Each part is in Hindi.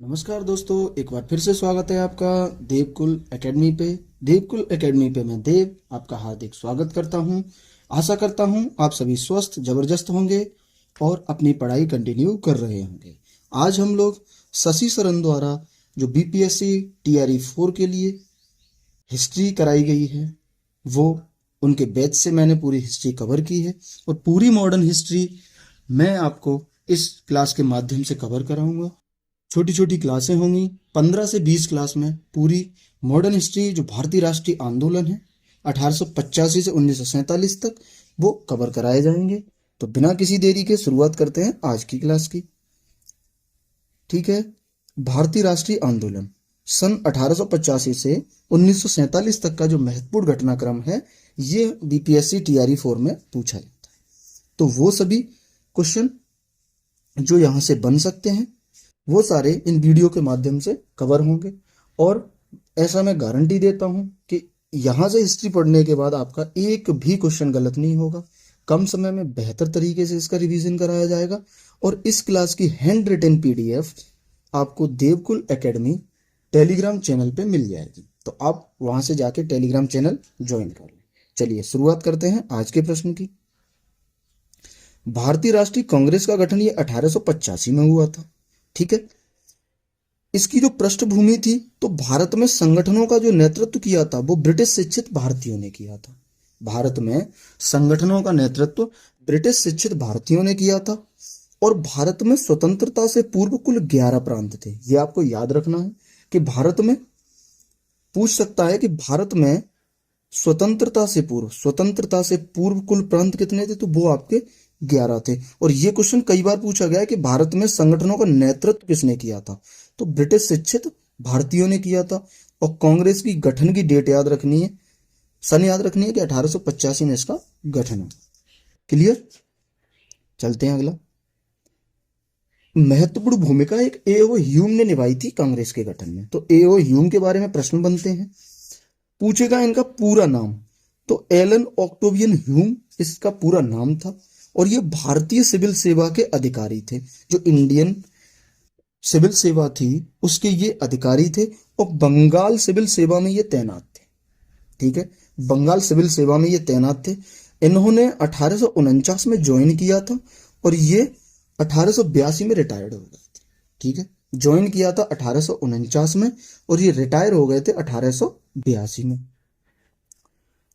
नमस्कार दोस्तों, एक बार फिर से स्वागत है आपका देवकुल एकेडमी पे। देवकुल एकेडमी पे मैं देव आपका हार्दिक स्वागत करता हूं। आशा करता हूं आप सभी स्वस्थ जबरदस्त होंगे और अपनी पढ़ाई कंटिन्यू कर रहे होंगे। आज हम लोग शशि सरन द्वारा जो बीपीएससी टीआरई 4 के लिए हिस्ट्री कराई गई है, वो उनके बैच से मैंने पूरी हिस्ट्री कवर की है और पूरी मॉडर्न हिस्ट्री मैं आपको इस क्लास के माध्यम से कवर कराऊंगा। छोटी छोटी क्लासें होंगी, 15 से 20 क्लास में पूरी मॉडर्न हिस्ट्री जो भारतीय राष्ट्रीय आंदोलन है 1885 से 1947 तक वो कवर कराए जाएंगे। तो बिना किसी देरी के शुरुआत करते हैं आज की क्लास की। ठीक है, भारतीय राष्ट्रीय आंदोलन सन 1885 से 1947 तक का जो महत्वपूर्ण घटनाक्रम है, ये बीपीएससी टीआरई 4 में पूछा जाता है। तो वो सभी क्वेश्चन जो यहाँ से बन सकते हैं वो सारे इन वीडियो के माध्यम से कवर होंगे और ऐसा मैं गारंटी देता हूं कि यहां से हिस्ट्री पढ़ने के बाद आपका एक भी क्वेश्चन गलत नहीं होगा। कम समय में बेहतर तरीके से इसका रिवीजन कराया जाएगा और इस क्लास की हैंड रिटन पीडीएफ आपको देवकुल एकेडमी टेलीग्राम चैनल पे मिल जाएगी। तो आप वहां से जाके टेलीग्राम चैनल ज्वाइन कर लें। चलिए शुरुआत करते हैं आज के प्रश्न की। भारतीय राष्ट्रीय कांग्रेस का गठन ये 1885 में हुआ था। ठीक है, इसकी जो पृष्ठभूमि थी, तो भारत में संगठनों का जो नेतृत्व किया था वो ब्रिटिश शिक्षित भारतीयों ने किया था। भारत में संगठनों का नेतृत्व ब्रिटिश शिक्षित भारतीयों ने किया था और भारत में स्वतंत्रता से पूर्व कुल 11 प्रांत थे। ये आपको याद रखना है कि भारत में पूछ सकता है कि भारत में स्वतंत्रता से पूर्व कुल प्रांत कितने थे, तो वो आपके 11 थे। और ये क्वेश्चन कई बार पूछा गया है कि भारत में संगठनों का नेतृत्व किसने किया था, तो ब्रिटिश शिक्षित भारतीयों ने किया था। और कांग्रेस की गठन की डेट याद रखनी है, सन याद रखनी है कि 1885 में इसका गठन हुआ। क्लियर, चलते हैं अगला। महत्वपूर्ण भूमिका एक एओ ह्यूम ने निभाई थी कांग्रेस के गठन में। तो एओ ह्यूम के बारे में प्रश्न बनते हैं, पूछेगा इनका पूरा नाम। तो एलन ऑक्टेवियन ह्यूम इसका पूरा नाम था और ये भारतीय सिविल सेवा के अधिकारी थे। जो इंडियन सिविल सेवा थी उसके ये अधिकारी थे और बंगाल सिविल सेवा में ये तैनात थे। ठीक है, बंगाल सिविल सेवा में ये तैनात थे। इन्होंने 1849 में ज्वाइन किया था और ये 1882 में रिटायर्ड हो गए थे। ठीक है, ज्वाइन किया था 1849 में और ये रिटायर हो गए थे 1882 में।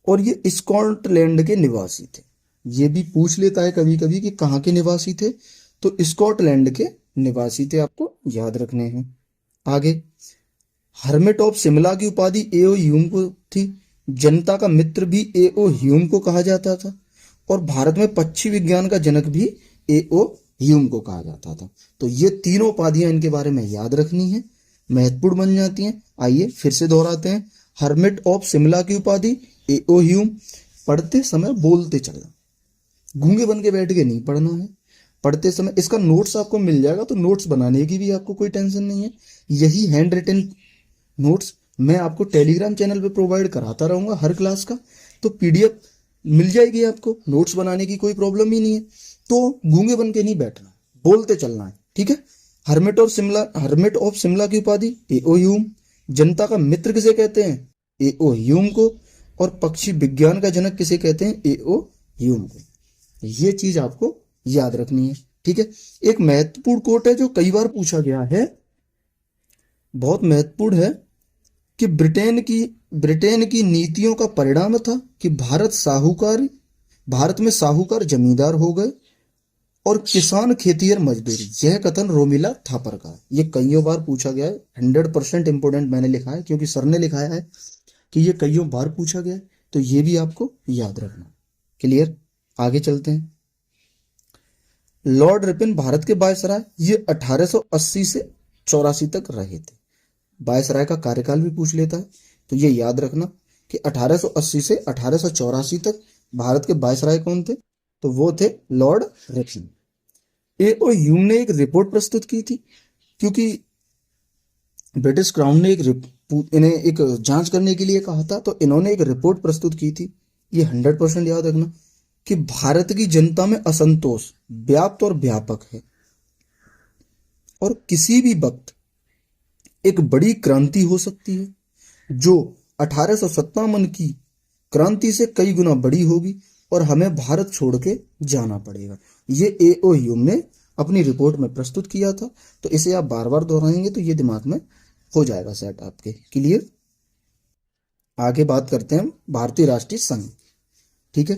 और ये स्कॉटलैंड के निवासी थे। ये भी पूछ लेता है कभी कभी कि कहाँ के निवासी थे, तो स्कॉटलैंड के निवासी थे, आपको याद रखने हैं। आगे, हर्मिट ऑफ शिमला की उपाधि एओ ह्यूम को थी। जनता का मित्र भी एओ ह्यूम को कहा जाता था और भारत में पक्षी विज्ञान का जनक भी एओ ह्यूम को कहा जाता था। तो ये तीनों उपाधियां इनके बारे में याद रखनी है, महत्वपूर्ण बन जाती हैं। आइए फिर से दोहराते हैं। हर्मिट ऑफ शिमला की उपाधि एओ ह्यूम। पढ़ते समय बोलते चलना, गूंगे बन के बैठ के नहीं पढ़ना है। पढ़ते समय इसका नोट्स आपको मिल जाएगा, तो नोट्स बनाने की भी आपको कोई टेंशन नहीं है। यही हैंड रिटन नोट्स मैं आपको टेलीग्राम चैनल पे प्रोवाइड कराता रहूंगा हर क्लास का, तो पीडीएफ मिल जाएगी आपको। नोट्स बनाने की कोई प्रॉब्लम ही नहीं है। तो गूंगे बन के नहीं बैठना, बोलते चलना है। ठीक है, हर्मिट ऑफ शिमला की उपाधि एओ ह्यूम। जनता का मित्र किसे कहते हैं, एओ ह्यूम को। और पक्षी विज्ञान का जनक किसे कहते हैं, एओ ह्यूम को। ये चीज आपको याद रखनी है। ठीक है, एक महत्वपूर्ण कोट है जो कई बार पूछा गया है, बहुत महत्वपूर्ण है, कि ब्रिटेन की नीतियों का परिणाम था कि भारत में साहूकार जमींदार हो गए और किसान खेतिहर मजदूर। यह कथन रोमिला थापर का है। ये कईयों बार पूछा गया है, 100% इंपोर्टेंट मैंने लिखा है क्योंकि सर ने लिखाया है कि ये कईयों बार पूछा गया है, तो ये भी आपको याद रखना। क्लियर, आगे चलते हैं। लॉर्ड रिपन भारत के वायसराय, ये 1880 से 84 तक रहे थे। वायसराय का कार्यकाल भी पूछ लेता है, तो ये याद रखना कि 1880 से 1884 तक भारत के वायसराय कौन थे, तो वो थे लॉर्ड रिपन। एओ ह्यूम ने एक रिपोर्ट प्रस्तुत की थी, क्योंकि ब्रिटिश क्राउन ने इन्हें एक जांच करने के लिए कहा था, तो इन्होंने एक रिपोर्ट प्रस्तुत की थी। ये 100% याद रखना कि भारत की जनता में असंतोष व्याप्त और व्यापक है और किसी भी वक्त एक बड़ी क्रांति हो सकती है जो 1857 की क्रांति से कई गुना बड़ी होगी और हमें भारत छोड़ के जाना पड़ेगा। ये ए.ओ. ह्यूम ने अपनी रिपोर्ट में प्रस्तुत किया था। तो इसे आप बार बार दोहराएंगे तो ये दिमाग में हो जाएगा सेट आपके। क्लियर। आगे बात करते हैं भारतीय राष्ट्रीय संघ। ठीक है,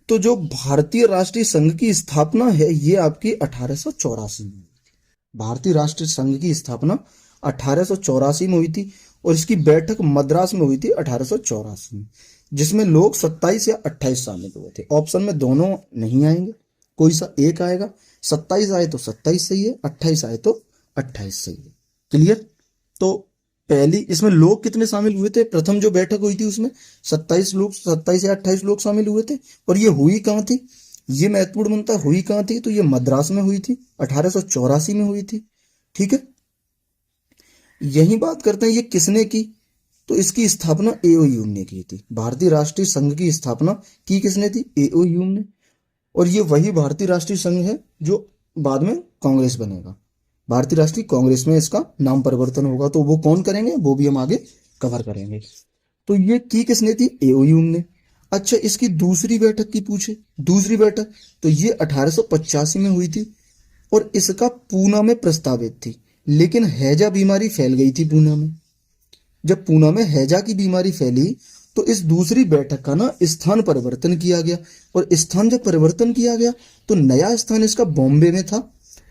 तो जो भारतीय राष्ट्रीय संघ की स्थापना है ये आपकी 1884 में। भारतीय राष्ट्रीय संघ की स्थापना 1884 में हुई थी और इसकी बैठक मद्रास में हुई थी 1884 में, जिसमें लोग 27 या 28 शामिल हुए थे। ऑप्शन में दोनों नहीं आएंगे, कोई सा एक आएगा। 27 आए तो 27 सही है, 28 आए तो 28 सही है। क्लियर। तो पहली इसमें लोग कितने शामिल हुए थे? प्रथम जो बैठक हुई थी उसमें 27 लोग, 27 या 28 लोग शामिल हुए थे। और ये हुई कहाँ थी? ये महत्वपूर्ण बनता है, हुई कहाँ थी? तो ये मद्रास में हुई थी, 1884 में हुई थी। ठीक है, यही बात करते हैं ये किसने की? तो इसकी स्थापना ए.ओ. ह्यूम ने की थी। भारतीय राष्ट्रीय संघ की स्थापना की किसने थी? ए.ओ. ह्यूम ने। और ये वही भारतीय राष्ट्रीय संघ है जो बाद में कांग्रेस बनेगा। भारतीय राष्ट्रीय कांग्रेस में इसका नाम परिवर्तन होगा। तो वो कौन करेंगे वो भी हम आगे कवर करेंगे। तो ये की किसने थी? ए.ओ. ह्यूम ने। अच्छा, इसकी दूसरी बैठक की पूछे, दूसरी बैठक तो ये 1885 में हुई थी और इसका पूना में प्रस्तावित थी, लेकिन हैजा बीमारी फैल गई थी पूना में। जब पूना में हैजा की बीमारी फैली तो इस दूसरी बैठक का ना स्थान परिवर्तन किया गया। और स्थान जब परिवर्तन किया गया तो नया स्थान इसका बॉम्बे में था।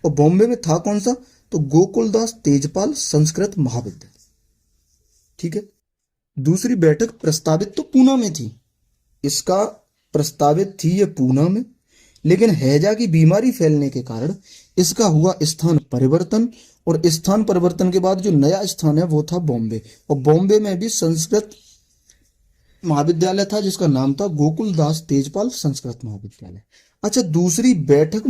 और बॉम्बे में था कौन सा? तो गोकुलदास तेजपाल संस्कृत महाविद्यालय। ठीक है, दूसरी बैठक प्रस्तावित तो पूना में थी, इसका प्रस्तावित थी ये पूना में, लेकिन हैजा की बीमारी फैलने के कारण इसका हुआ स्थान परिवर्तन। और स्थान परिवर्तन के बाद जो नया स्थान है वो था बॉम्बे। और बॉम्बे में भी संस्कृत महाविद्यालय था जिसका नाम था गोकुलदास तेजपाल संस्कृत महाविद्यालय। अच्छा, दूसरी बैठक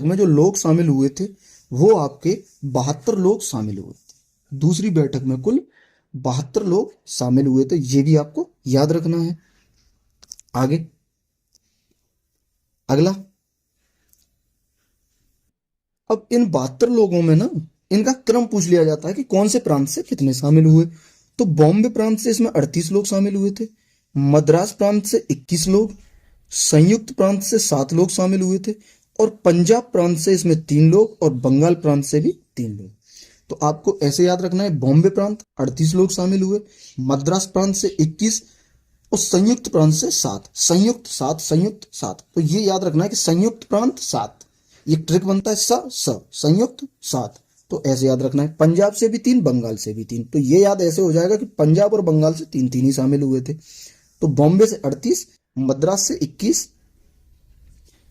में जो लोग शामिल हुए थे वो आपके 72 लोग शामिल हुए थे। दूसरी बैठक में कुल 72 लोग शामिल हुए थे, ये भी आपको याद रखना है। आगे अगला, अब इन 72 लोगों में ना इनका क्रम पूछ लिया जाता है कि कौन से प्रांत से कितने शामिल हुए। तो बॉम्बे प्रांत से इसमें 38 लोग शामिल हुए थे, मद्रास प्रांत से 21 लोग, संयुक्त प्रांत से 7 लोग शामिल हुए थे और पंजाब प्रांत से इसमें 3 लोग और बंगाल प्रांत से भी 3 लोग। तो आपको ऐसे याद रखना है, बॉम्बे प्रांत 38 लोग शामिल हुए, मद्रास प्रांत से 21 और संयुक्त प्रांत से 7, संयुक्त 7। तो ये याद रखना है कि संयुक्त प्रांत 7, ये ट्रिक बनता है संयुक्त 7। तो ऐसे याद रखना है। पंजाब से भी 3, बंगाल से भी 3। तो ये याद ऐसे हो जाएगा कि पंजाब और बंगाल से 3 ही शामिल हुए थे। तो बॉम्बे से 38, मद्रास से 21,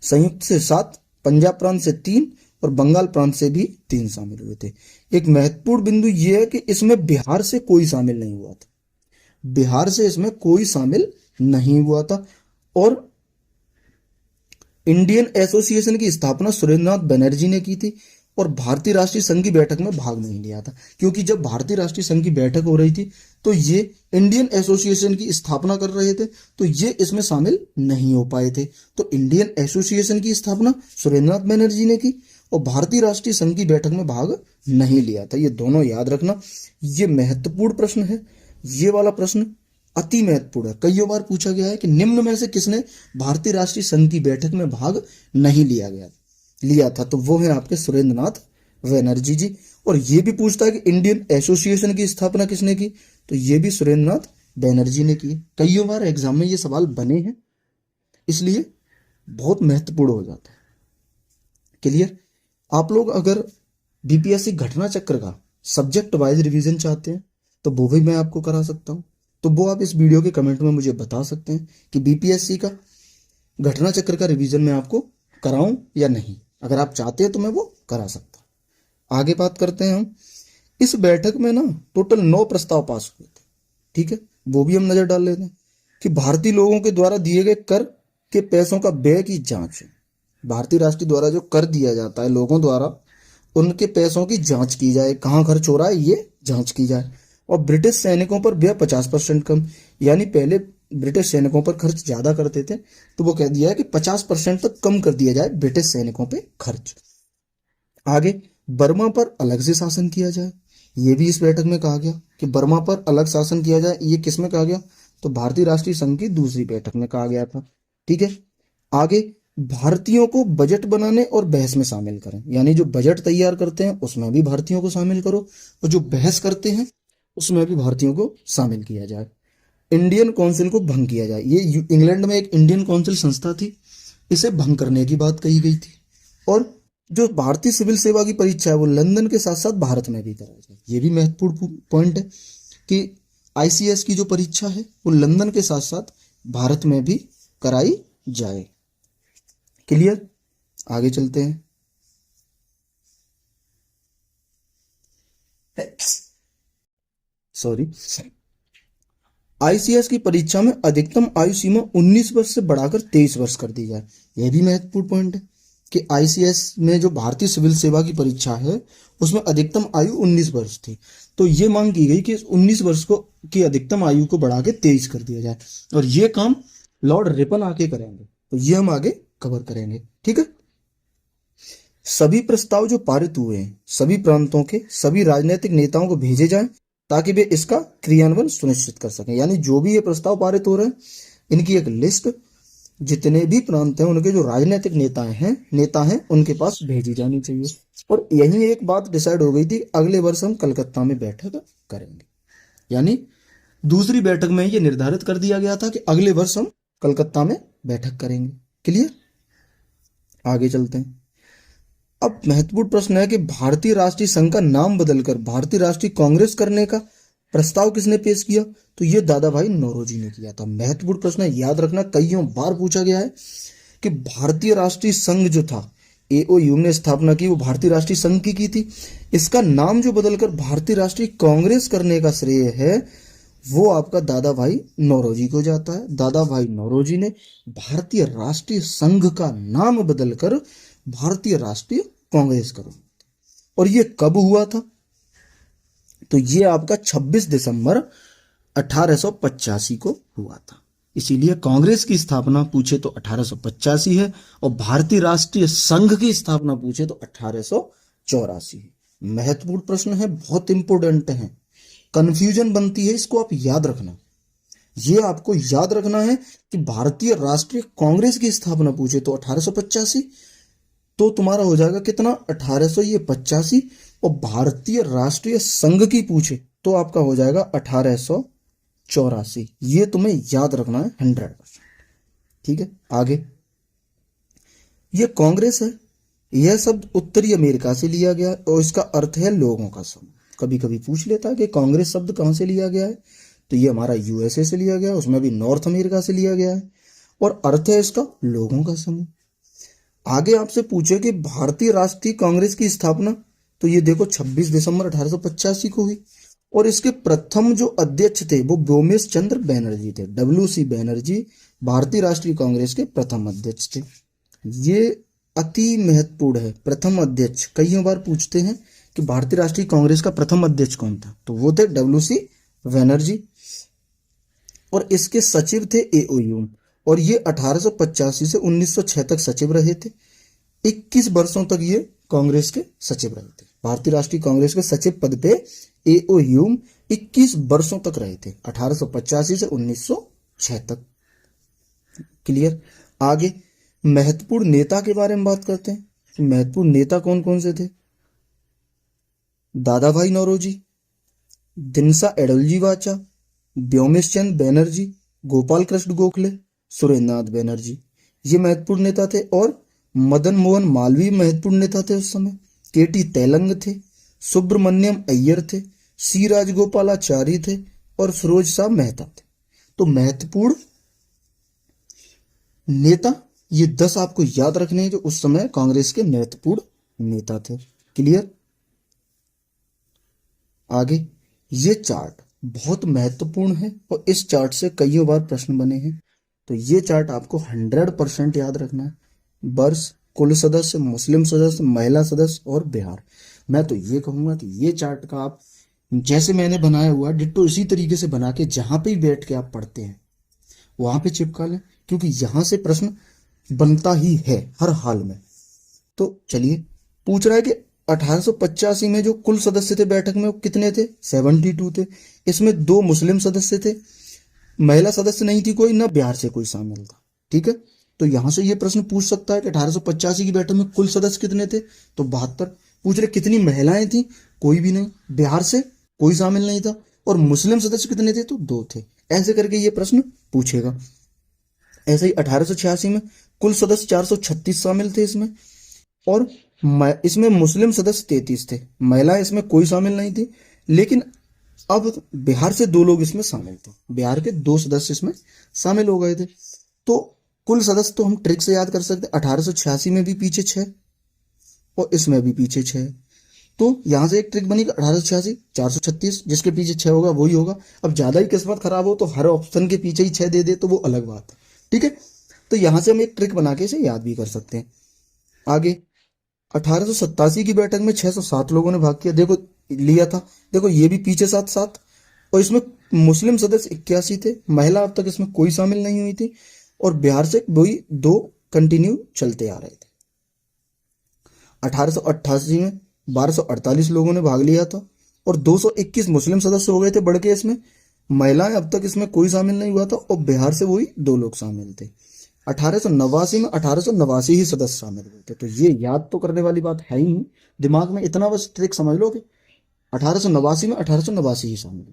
संयुक्त से 7, पंजाब प्रांत से 3 और बंगाल प्रांत से भी 3 शामिल हुए थे। एक महत्वपूर्ण बिंदु यह है कि इसमें बिहार से कोई शामिल नहीं हुआ था, बिहार से इसमें कोई शामिल नहीं हुआ था। और इंडियन एसोसिएशन की स्थापना सुरेंद्रनाथ बनर्जी ने की थी और भारतीय राष्ट्रीय संघ की बैठक में भाग नहीं लिया था, क्योंकि जब भारतीय राष्ट्रीय संघ की बैठक हो रही थी तो ये इंडियन एसोसिएशन की स्थापना कर रहे थे, तो ये इसमें शामिल नहीं हो पाए थे। तो इंडियन एसोसिएशन की स्थापना सुरेंद्रनाथ बनर्जी ने की और भारतीय राष्ट्रीय संघ की बैठक में भाग नहीं लिया था। ये दोनों याद रखना, ये महत्वपूर्ण प्रश्न है। ये वाला प्रश्न अति महत्वपूर्ण है, कई बार पूछा गया है कि निम्न में से किसने भारतीय राष्ट्रीय संघ की बैठक में भाग नहीं लिया था? तो वो है आपके सुरेंद्रनाथ बनर्जी जी। और ये भी पूछता है कि इंडियन एसोसिएशन की स्थापना किसने की? तो ये भी सुरेंद्रनाथ बनर्जी ने की। कई बार एग्जाम में ये सवाल बने हैं, इसलिए बहुत महत्वपूर्ण हो जाता है। क्लियर। आप लोग अगर बीपीएससी घटना चक्र का सब्जेक्ट वाइज रिवीजन चाहते हैं तो वो भी मैं आपको करा सकता हूं। तो वो आप इस वीडियो के कमेंट में मुझे बता सकते हैं कि बीपीएससी का घटना चक्र का रिवीजन मैं आपको कराऊं या नहीं। अगर आप चाहते हैं तो मैं वो करा सकता हूं। आगे बात करते हैं हम। इस बैठक में ना टोटल 9 प्रस्ताव पास हुए थे। ठीक है, वो भी हम नजर डाल लेते हैं कि भारतीय लोगों के द्वारा दिए गए कर के पैसों का व्यय की जांच। भारतीय राष्ट्र द्वारा जो कर दिया जाता है लोगों द्वारा, उनके पैसों की जांच की जाए, कहां खर्च हो रहा है ये जांच की जाए। और ब्रिटिश सैनिकों पर व्यय 50% कम, यानी पहले ब्रिटिश सैनिकों पर खर्च ज्यादा करते थे, तो वो कह दिया है कि 50% तक कम कर दिया जाए ब्रिटिश सैनिकों पे खर्च। आगे बर्मा पर अलग से शासन किया जाए, ये भी इस बैठक में कहा गया कि बर्मा पर अलग शासन किया जाए। ये किस में कहा गया? तो भारतीय राष्ट्रीय संघ की दूसरी बैठक में कहा गया था। ठीक है, आगे भारतीयों को बजट बनाने और बहस में शामिल करें, यानी जो बजट तैयार करते हैं उसमें भी भारतीयों को शामिल करो, और जो बहस करते हैं उसमें भी भारतीयों को शामिल किया जाए। इंडियन काउंसिल को भंग किया जाए, ये इंग्लैंड में एक इंडियन काउंसिल संस्था थी, इसे भंग करने की बात कही गई थी। और जो भारतीय सिविल सेवा की परीक्षा है वो लंदन के साथ साथ भारत में भी कराई जाए, ये भी महत्वपूर्ण पॉइंट है कि आईसीएस की जो परीक्षा है वो लंदन के साथ साथ भारत में भी कराई जाए। क्लियर, आगे चलते हैं। सॉरी, आईसीएस की परीक्षा में अधिकतम आयु सीमा 19 वर्ष से बढ़ाकर 23 वर्ष कर दी जाए, यह भी महत्वपूर्ण पॉइंट है कि आईसीएस में जो भारतीय सिविल सेवा की परीक्षा है उसमें अधिकतम आयु 19 वर्ष थी, तो ये मांग की गई कि 19 वर्ष को की अधिकतम आयु को बढ़ा के 23 कर दिया जाए, और ये काम लॉर्ड रिपन आके करेंगे, तो ये हम आगे कवर करेंगे। ठीक है, सभी प्रस्ताव जो पारित हुए हैं सभी प्रांतों के सभी राजनीतिक नेताओं को भेजे जाएं ताकि वे इसका क्रियान्वयन सुनिश्चित कर सकें, यानी जो भी ये प्रस्ताव पारित हो रहे हैं इनकी एक लिस्ट जितने भी प्रांत हैं उनके जो राजनीतिक नेता हैं उनके पास भेजी जानी चाहिए। और यही एक बात डिसाइड हो गई थी, अगले वर्ष हम कलकत्ता में बैठक करेंगे, यानी दूसरी बैठक में ये निर्धारित कर दिया गया था कि अगले वर्ष हम कलकत्ता में बैठक करेंगे। क्लियर, आगे चलते हैं। अब महत्वपूर्ण प्रश्न है कि भारतीय राष्ट्रीय संघ का नाम बदलकर भारतीय राष्ट्रीय कांग्रेस करने का प्रस्ताव किसने पेश किया? तो ये दादा भाई नौरोजी ने किया था। महत्वपूर्ण प्रश्न है, याद रखना, कईयों बार पूछा गया है कि भारतीय राष्ट्रीय संघ जो था एओयू ने स्थापना की वो भारतीय राष्ट्रीय संघ की थी, इसका नाम जो बदलकर भारतीय राष्ट्रीय कांग्रेस करने का श्रेय है वो आपका दादा भाई नौरोजी को जाता है। दादा भाई नौरोजी ने भारतीय राष्ट्रीय संघ का नाम बदलकर भारतीय राष्ट्रीय कांग्रेस करो, और ये कब हुआ था? तो ये आपका 26 दिसंबर 1885 को हुआ था। इसीलिए कांग्रेस की स्थापना पूछे तो 1885 है, और भारतीय राष्ट्रीय संघ की स्थापना पूछे तो 1884 है। महत्वपूर्ण प्रश्न है, बहुत इंपोर्टेंट है, कंफ्यूजन बनती है, इसको आप याद रखना। ये आपको याद रखना है कि भारतीय राष्ट्रीय कांग्रेस की स्थापना पूछे तो 1885, तो तुम्हारा हो जाएगा कितना 1885, और भारतीय राष्ट्रीय संघ की पूछे तो आपका हो जाएगा 1884। ये तुम्हें याद रखना है 100%। ठीक है, आगे ये कांग्रेस है, यह शब्द उत्तरी अमेरिका से लिया गया और इसका अर्थ है लोगों का समूह। कभी कभी पूछ लेता है कि कांग्रेस शब्द कहां से लिया गया है, तो ये हमारा यूएसए से लिया गया है, उसमें भी नॉर्थ अमेरिका से लिया गया है, और अर्थ है इसका लोगों का समूह। आगे आपसे पूछे कि भारतीय राष्ट्रीय कांग्रेस की स्थापना, तो ये देखो 26 दिसंबर 1885 को हुई, और इसके प्रथम जो अध्यक्ष थे वो व्योमेश चंद्र बैनर्जी थे। WC बैनर्जी भारतीय राष्ट्रीय कांग्रेस के प्रथम अध्यक्ष थे। ये अति महत्वपूर्ण है, प्रथम अध्यक्ष। कई बार पूछते हैं कि भारतीय राष्ट्रीय कांग्रेस का प्रथम अध्यक्ष कौन था, तो वो थे WC बैनर्जी, और इसके सचिव थे एओयू, और ये 1885 से 1906 तक सचिव रहे थे। 21 वर्षों तक ये कांग्रेस के सचिव रहे थे। भारतीय राष्ट्रीय कांग्रेस के सचिव पद पे एओयू 21 वर्षों तक रहे थे, 1885 से 1906 तक। क्लियर, आगे महत्वपूर्ण नेता के बारे में बात करते हैं। महत्वपूर्ण नेता कौन कौन से थे? दादा भाई नौरोजी, दिनसा एडलजी वाचा, व्योमेश चंद्र बैनर्जी, गोपाल कृष्ण गोखले, सुरेंद्रनाथ बैनर्जी, ये महत्वपूर्ण नेता थे। और मदन मोहन मालवीय महत्वपूर्ण नेता थे उस समय। केटी तेलंग थे, सुब्रमण्यम अय्यर थे, सी राजगोपालाचारी थे, और फिरोज शाह मेहता थे। तो महत्वपूर्ण नेता ये 10 आपको याद रखने हैं जो उस समय कांग्रेस के महत्वपूर्ण नेता थे। क्लियर, आगे ये चार्ट बहुत महत्वपूर्ण है और इस चार्ट से कई बार प्रश्न बने हैं, तो ये चार्ट आपको 100% याद रखना है। वर्ष, कुल सदस्य, मुस्लिम सदस्य, महिला सदस्य और बिहार। मैं तो ये कहूंगा कि ये चार्ट का आप जैसे मैंने बनाया हुआ डिट्टो इसी तरीके से बना के जहां पे बैठ के आप पढ़ते हैं वहां पे चिपका लें, क्योंकि यहां से प्रश्न बनता ही है हर हाल में। तो चलिए, पूछ रहा है कि 1885 में जो कुल सदस्य थे बैठक में वो कितने थे? 72 थे। इसमें 2 मुस्लिम सदस्य थे, महिला सदस्य नहीं थी कोई, ना बिहार से कोई शामिल था। ठीक है, तो यहां से ये प्रश्न पूछ सकता है कि 1885 की बैठक में कुल सदस्य कितने थे? तो 72। पूछ रहे कितनी महिलाएं थी? कोई भी नहीं, बिहार से कोई शामिल नहीं था। और मुस्लिम सदस्य कितने थे? तो 2 थे। ऐसे करके ये प्रश्न पूछेगा। ऐसे ही 1886 में कुल सदस्य 436 शामिल थे इसमें, और इसमें मुस्लिम सदस्य 33 थे, महिलाएं इसमें कोई शामिल नहीं थी। लेकिन अब बिहार से 2 लोग इसमें शामिल थे, बिहार के 2 सदस्य इसमें शामिल हो गए थे। तो कुल सदस्य तो हम ट्रिक से याद कर सकते हैं। 1886 में भी पीछे 6 और इसमें भी पीछे 6। तो यहां से एक ट्रिक बनी कि 1886 436, जिसके पीछे 6 होगा वही होगा। अब ज्यादा ही किस्मत खराब हो तो हर ऑप्शन के पीछे ही 6 दे दे तो वो अलग बात है। ठीक है, तो यहां से हम एक ट्रिक बना के इसे याद भी कर सकते हैं। आगे 1887 की बैठक में 607 लोगों ने भाग किया, देखो लिया था। देखो ये भी पीछे 7-7, और इसमें मुस्लिम सदस्य 81 थे, महिला अब तक इसमें कोई शामिल नहीं हुई थी, और बिहार से वही 2 कंटिन्यू चलते आ रहे थे। 1888 में 1248 लोगों ने भाग लिया था, और 221 मुस्लिम सदस्य हो गए थे बढ़ के इसमें। महिलाएं अब तक इसमें कोई शामिल नहीं हुआ था, और बिहार से वही 2 लोग शामिल थे। 1889 में 1889 ही सदस्य शामिल हुए थे। तो ये याद तो करने वाली बात है ही नहीं, दिमाग में इतना बस ट्रिक समझ लो कि 1889 में 1889 ही शामिल हुए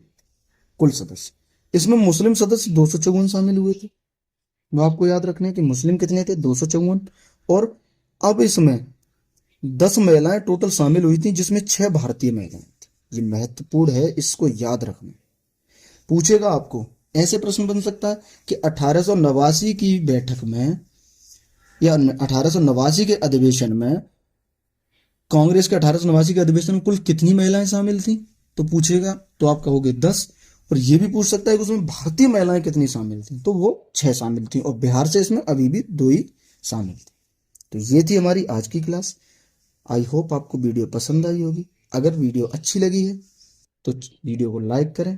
कुल सदस्य। इसमें मुस्लिम सदस्य 254 शामिल हुए थे। वो आपको याद रखने कि मुस्लिम कितने थे? 254। और अब इसमें 10 महिलाएं टोटल शामिल हुई थी, जिसमें 6 भारतीय महिलाएं थी। ये महत्वपूर्ण है, इसको याद रखना। पूछेगा आपको, ऐसे प्रश्न बन सकता है कि 1889 की बैठक में या 1889 के अधिवेशन में, कांग्रेस के 1889 के अधिवेशन में कुल कितनी महिलाएं शामिल थी? तो पूछेगा तो आप कहोगे 10। और ये भी पूछ सकता है कि उसमें भारतीय महिलाएं कितनी शामिल थी? तो वो 6 शामिल थी, और बिहार से इसमें अभी भी 2 ही शामिल थी। तो ये थी हमारी आज की क्लास। आई होप आपको वीडियो पसंद आई होगी। अगर वीडियो अच्छी लगी है तो वीडियो को लाइक करें,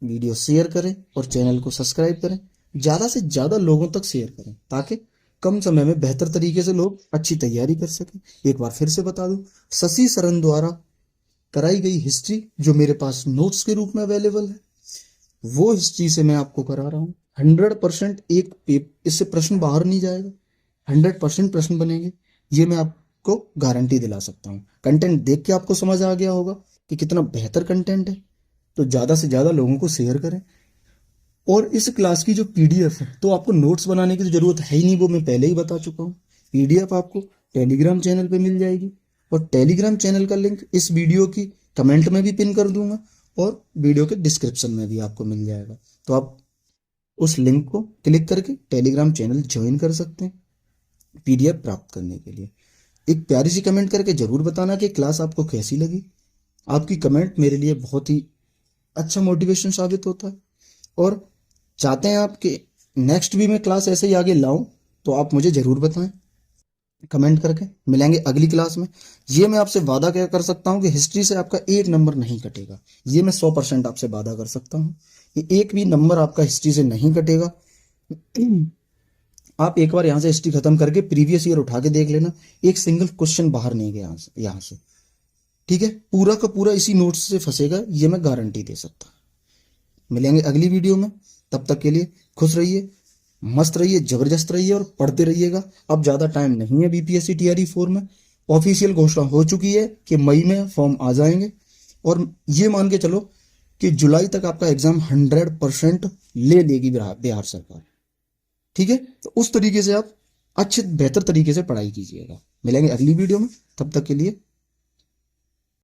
वीडियो शेयर करें, और चैनल को सब्सक्राइब करें। ज़्यादा से ज़्यादा लोगों तक शेयर करें, ताकि कम समय में बेहतर तरीके से लोग अच्छी तैयारी कर सकें। एक बार फिर से बता दूं, शशि शरण द्वारा कराई गई हिस्ट्री जो मेरे पास नोट्स के रूप में अवेलेबल है, वो हिस्ट्री से मैं आपको करा रहा हूँ। 100% इससे प्रश्न बाहर नहीं जाएगा, 100% प्रश्न बनेंगे, ये मैं आपको गारंटी दिला सकता हूँ। कंटेंट देख के आपको समझ आ गया होगा कि कितना बेहतर कंटेंट है। तो ज़्यादा से ज़्यादा लोगों को शेयर करें। और इस क्लास की जो पीडीएफ है, तो आपको नोट्स बनाने की तो जरूरत है ही नहीं, वो मैं पहले ही बता चुका हूँ। पीडीएफ आपको टेलीग्राम चैनल पे मिल जाएगी, और टेलीग्राम चैनल का लिंक इस वीडियो की कमेंट में भी पिन कर दूंगा, और वीडियो के डिस्क्रिप्शन में भी आपको मिल जाएगा। तो आप उस लिंक को क्लिक करके टेलीग्राम चैनल ज्वाइन कर सकते हैं पीडीएफ प्राप्त करने के लिए। एक प्यारी सी कमेंट करके जरूर बताना कि क्लास आपको कैसी लगी। आपकी कमेंट मेरे लिए बहुत ही अच्छा मोटिवेशन साबित होता है। और चाहते हैं आप कि नेक्स्ट भी मैं क्लास ऐसे ही आगे लाऊं, तो आप मुझे जरूर बताएं कमेंट करके। मिलेंगे अगली क्लास में। ये मैं आपसे वादा क्या कर सकता हूं कि हिस्ट्री से आपका 1 नंबर नहीं कटेगा। ये मैं 100% आपसे वादा कर सकता हूं कि 1 भी नंबर आपका हिस्ट्री से नहीं कटेगा। आप एक बार यहाँ से हिस्ट्री खत्म करके प्रीवियस ईयर उठा के देख लेना, एक सिंगल क्वेश्चन बाहर नहीं गया यहाँ से। ठीक है, पूरा का पूरा इसी नोट्स से फंसेगा, ये मैं गारंटी दे सकता हूं। मिलेंगे अगली वीडियो में, तब तक के लिए खुश रहिए, मस्त रहिए, जबरदस्त रहिए, और पढ़ते रहिएगा। अब ज़्यादा टाइम नहीं है बीपीएससी टीआरई 4 में। ऑफिशियल घोषणा हो चुकी है कि मई में फॉर्म आ जाएंगे, और ये मान के चलो कि जुलाई तक आपका एग्जाम 100% ले लेगी बिहार सरकार। ठीक है, तो उस तरीके से आप अच्छे बेहतर तरीके से पढ़ाई कीजिएगा। मिलेंगे अगली वीडियो में, तब तक के लिए